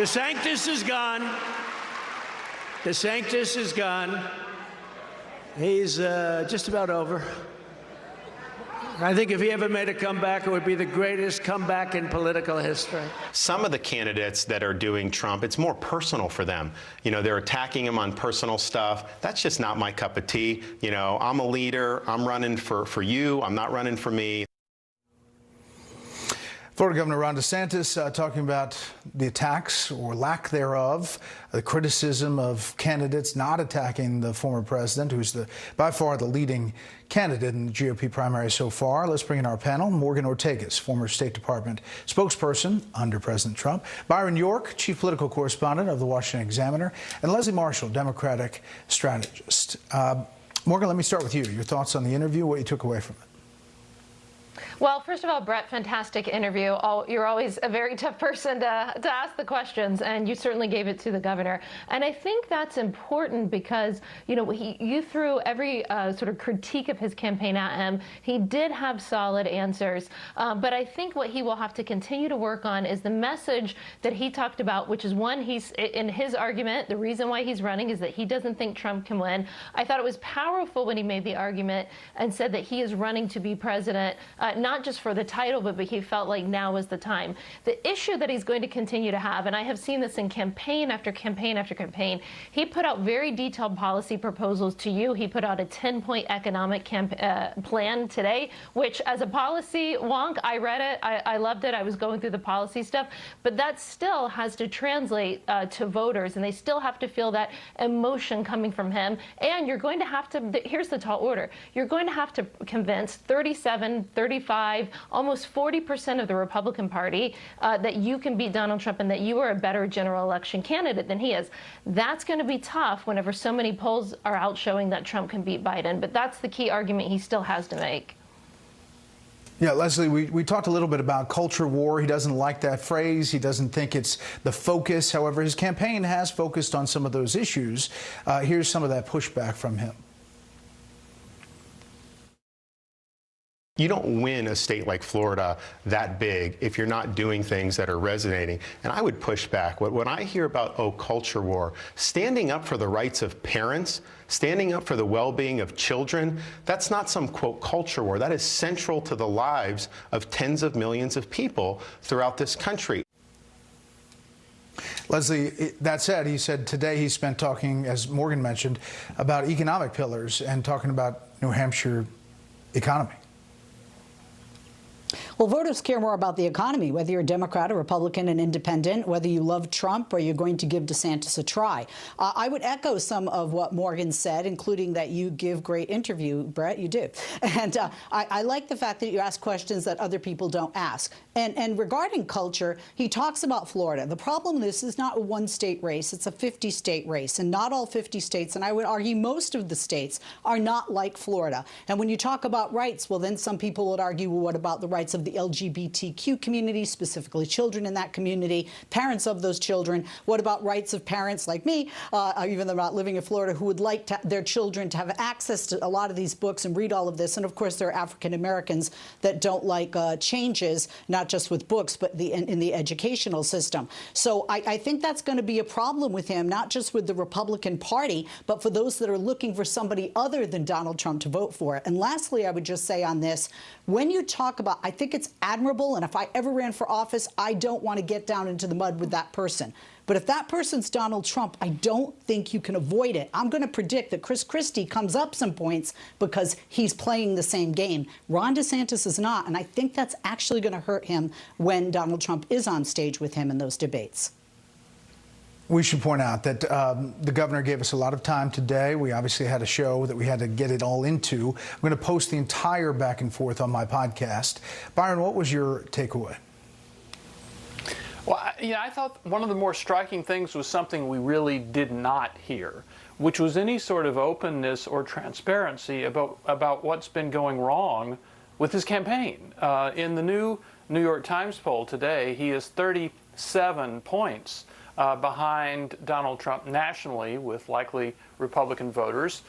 DeSantis is gone. DeSantis is gone. He's just about over. I think if he ever made a comeback, it would be the greatest comeback in political history. Some of the candidates that are doing Trump, it's more personal for them. You know, they're attacking him on personal stuff. That's just not my cup of tea. You know, I'm a leader. I'm running for you. I'm not running for me. Florida Governor Ron DeSantis talking about the attacks or lack thereof, the criticism of candidates not attacking the former president, who's by far the leading candidate in the GOP primary so far. Let's bring in our panel. Morgan Ortagus, former State Department spokesperson under President Trump, Byron York, chief political correspondent of the Washington Examiner, and Leslie Marshall, Democratic strategist. Morgan, let me start with you. Your thoughts on the interview, what you took away from it. Well, first of all, Brett, fantastic interview. You're always a very tough person to ask the questions, and you certainly gave it to the governor. And I think that's important because, you know, you threw every sort of critique of his campaign at him. He did have solid answers, but I think what he will have to continue to work on is the message that he talked about, which is one, he's in his argument, the reason why he's running is that he doesn't think Trump can win. I thought it was powerful when he made the argument and said that he is running to be president, not just for the title, but he felt like now is the time. The issue that he's going to continue to have, and I have seen this in campaign after campaign after campaign, he put out very detailed policy proposals to you. He put out a 10-point economic plan today, which as a policy wonk, I read it, I loved it, I was going through the policy stuff, but that still has to translate to voters, and they still have to feel that emotion coming from him. And you're going to have to, here's the tall order, you're going to have to convince 37, 35, almost 40% of the Republican Party that you can beat Donald Trump and that you are a better general election candidate than he is. That's going to be tough whenever so many polls are out showing that Trump can beat Biden, but that's the key argument he still has to make. Yeah, Leslie, we talked a little bit about culture war. He doesn't like that phrase. He doesn't think it's the focus. However, his campaign has focused on some of those issues. Here's some of that pushback from him. You don't win a state like Florida that big if you're not doing things that are resonating. And I would push back. When I hear about, culture war, standing up for the rights of parents, standing up for the well-being of children, that's not some, quote, culture war. That is central to the lives of tens of millions of people throughout this country. Leslie, that said, he said today he spent talking, as Morgan mentioned, about economic pillars and talking about New Hampshire economy. Well, voters care more about the economy, whether you're a Democrat, a Republican, an independent, whether you love Trump or you're going to give DeSantis a try. I would echo some of what Morgan said, including that you give great interview, Brett, you do. And I like the fact that you ask questions that other people don't ask. And regarding culture, he talks about Florida. The problem, this is not a one-state race. It's a 50-state race, and not all 50 states, and I would argue most of the states, are not like Florida. And when you talk about rights, well, then some people would argue, well, what about the rights of the LGBTQ community, specifically children in that community, parents of those children? What about rights of parents like me, even though I'm not living in Florida, who would like their children to have access to a lot of these books and read all of this? And of course, there are African Americans that don't like changes, not just with books, but in the educational system. So I think that's going to be a problem with him, not just with the Republican Party, but for those that are looking for somebody other than Donald Trump to vote for. And lastly, I would just say on this, when you talk about, I think it's admirable, and if I ever ran for office, I don't want to get down into the mud with that person. But if that person's Donald Trump, I don't think you can avoid it. I'm going to predict that Chris Christie comes up some points because he's playing the same game. Ron DeSantis is not, and I think that's actually going to hurt him when Donald Trump is on stage with him in those debates. We should point out that the governor gave us a lot of time today. We obviously had a show that we had to get it all into. I'm going to post the entire back and forth on my podcast. Byron, what was your takeaway? Well, I thought one of the more striking things was something we really did not hear, which was any sort of openness or transparency about what's been going wrong with his campaign. In the new New York Times poll today, he is 37 points behind Donald Trump nationally with likely Republican voters.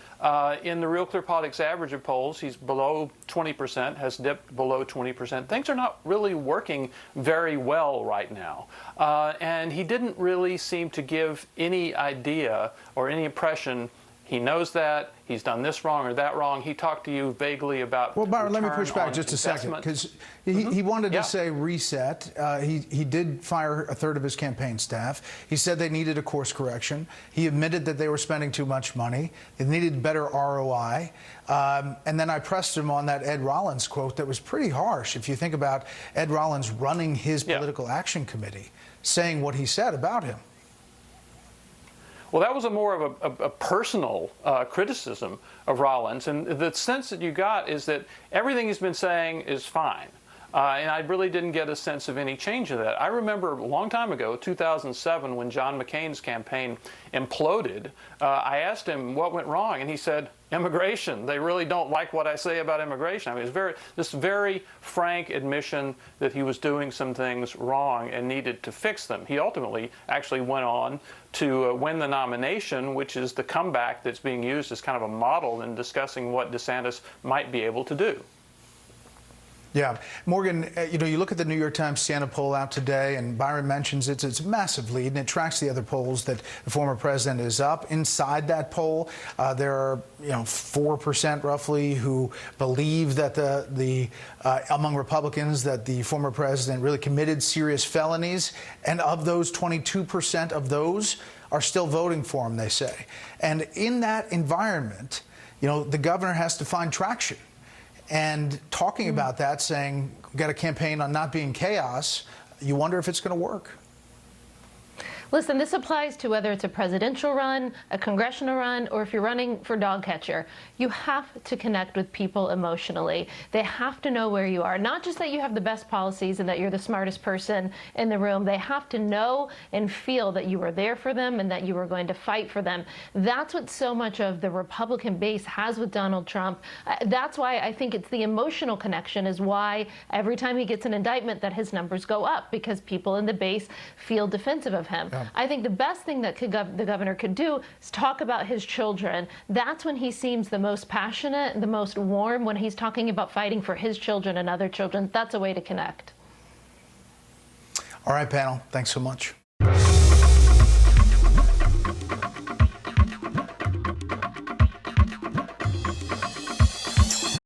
In the Real Clear Politics average of polls, he's below 20%, has dipped below 20%. Things are not really working very well right now. And he didn't really seem to give any idea or any impression he knows that he's done this wrong or that wrong. He talked to you vaguely about. Well, Byron, let me push back just a second, because he wanted to say reset. He did fire a third of his campaign staff. He said they needed a course correction. He admitted that they were spending too much money. It needed better ROI. And then I pressed him on that Ed Rollins quote that was pretty harsh. If you think about Ed Rollins running his political action committee, saying what he said about him. Well, that was more of a personal criticism of Rollins, and the sense that you got is that everything he's been saying is fine. And I really didn't get a sense of any change in that. I remember a long time ago, 2007, when John McCain's campaign imploded, I asked him what went wrong, and he said, immigration. They really don't like what I say about immigration. I mean, it's this very frank admission that he was doing some things wrong and needed to fix them. He ultimately actually went on to win the nomination, which is the comeback that's being used as kind of a model in discussing what Desantis might be able to do. Yeah. Morgan, you look at the New York Times Siena poll out today, and Byron mentions it's a massive lead, and it tracks the other polls that the former president is up. Inside that poll, there are 4% roughly who believe that among Republicans that the former president really committed serious felonies, and of those, 22% of those are still voting for him, they say. And in that environment, the governor has to find traction. And talking about that, saying, we've got a campaign on not being chaos, you wonder if it's going to work. Listen, this applies to whether it's a presidential run, a congressional run, or if you're running for dog catcher. You have to connect with people emotionally. They have to know where you are. Not just that you have the best policies and that you're the smartest person in the room. They have to know and feel that you were there for them and that you were going to fight for them. That's what so much of the Republican base has with Donald Trump. That's why I think it's the emotional connection is why every time he gets an indictment that his numbers go up, because people in the base feel defensive of him. I think the best thing that the governor could do is talk about his children. That's when he seems the most passionate and the most warm, when he's talking about fighting for his children and other children. That's a way to connect. All right, panel. Thanks so much.